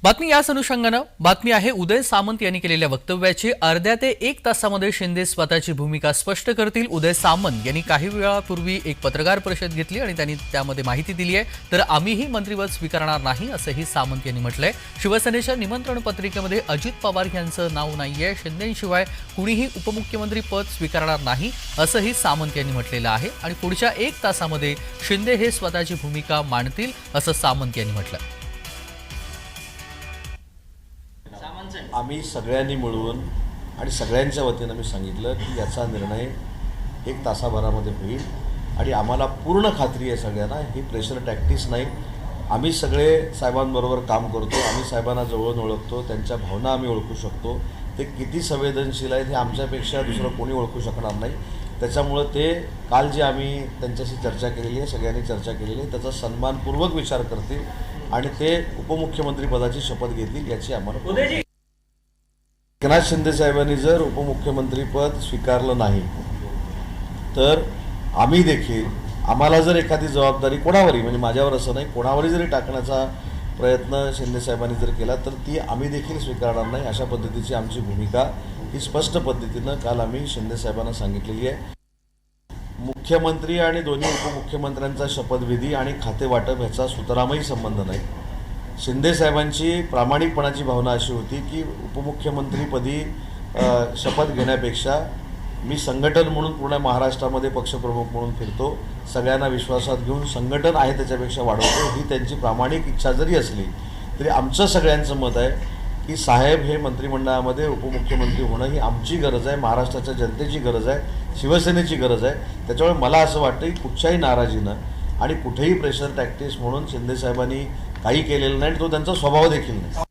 बातमी याच अनुषंगानं बातमी आहे उदय सामंत यांनी केलेल्या वक्तव्याची। अर्ध्या ते 1 तासामध्ये शिंदे स्वतःची भूमिका स्पष्ट करतील। उदय सामंत यांनी काही वेळापूर्वी एक पत्रकार परिषद घेतली आणि त्यांनी त्यामध्ये माहिती दिली आहे। तर आम्हीही मंत्रिपद स्वीकारणार नाही असंही सामंत यांनी म्हटलंय। शिवसेनेच्या निमंत्रण पत्रिकेमध्ये अजित पवार यांचं नाव नाहीये। शिंदेशिवाय कुणीही उपमुख्यमंत्री पद स्वीकारणार नाही असंही सामंत यांनी म्हटलेलं आहे आणि पुढच्या 1 तासामध्ये शिंदे हे स्वतःची भूमिका मांडतील असं सामंत यांनी म्हटलं। आम्ही सगळ्यांनी मिळून आणि सगळ्यांच्या वतीनं मी सांगितलं की याचा निर्णय 1 तासाभरामध्ये होईल आणि आम्हाला पूर्ण खात्री आहे सगळ्यांना, ही प्रेशर टॅक्टिक्स नाही। आम्ही सगळे साहेबांबरोबर काम करतो, आम्ही साहेबांना जवळून ओळखतो, त्यांच्या भावना आम्ही ओळखू शकतो। ते किती संवेदनशील आहेत हे आमच्यापेक्षा दुसरं कोणी ओळखू शकणार नाही। त्याच्यामुळं ते काल जे आम्ही त्यांच्याशी चर्चा केलेली आहे, सगळ्यांनी चर्चा केलेली आहे, त्याचा सन्मानपूर्वक विचार करतील आणि ते उपमुख्यमंत्रीपदाची शपथ घेतील याची आम्हाला। एकनाथ शिंदे साहेबांनी जर उपमुख्यमंत्रीपद स्वीकारलं नाही तर आम्ही देखील, आम्हाला जर एखादी जबाबदारी कोणावरही, म्हणजे माझ्यावर असं नाही, कोणावरही जरी टाकण्याचा प्रयत्न शिंदे साहेबांनी जर केला तर ती आम्ही देखील स्वीकारणार नाही। अशा पद्धतीची आमची भूमिका ही स्पष्ट पद्धतीनं काल आम्ही शिंदे साहेबांना सांगितलेली आहे। मुख्यमंत्री आणि दोन्ही उपमुख्यमंत्र्यांचा शपथविधी आणि खातेवाटप ह्याचा सुतरामही संबंध नाही। शिंदे साहेबांची प्रामाणिकपणाची भावना अशी होती की उपमुख्यमंत्रीपदी शपथ घेण्यापेक्षा मी संघटन म्हणून पूर्ण महाराष्ट्रामध्ये पक्षप्रमुख म्हणून फिरतो, सगळ्यांना विश्वासात घेऊन संघटन आहे त्याच्यापेक्षा वाढवतो, ही त्यांची प्रामाणिक इच्छा जरी असली तरी आमचं सगळ्यांचं मत आहे की साहेब हे मंत्रिमंडळामध्ये उपमुख्यमंत्री होणं ही आमची गरज आहे, महाराष्ट्राच्या जनतेची गरज आहे, शिवसेनेची गरज आहे। त्याच्यामुळे मला असं वाटतं की कुठच्याही नाराजीनं आणि कुठेही प्रेशर टॅक्टिक्स म्हणून शिंदे साहेबांनी काही केलेलं नाही, तो त्यांचा स्वभाव देखील नाही।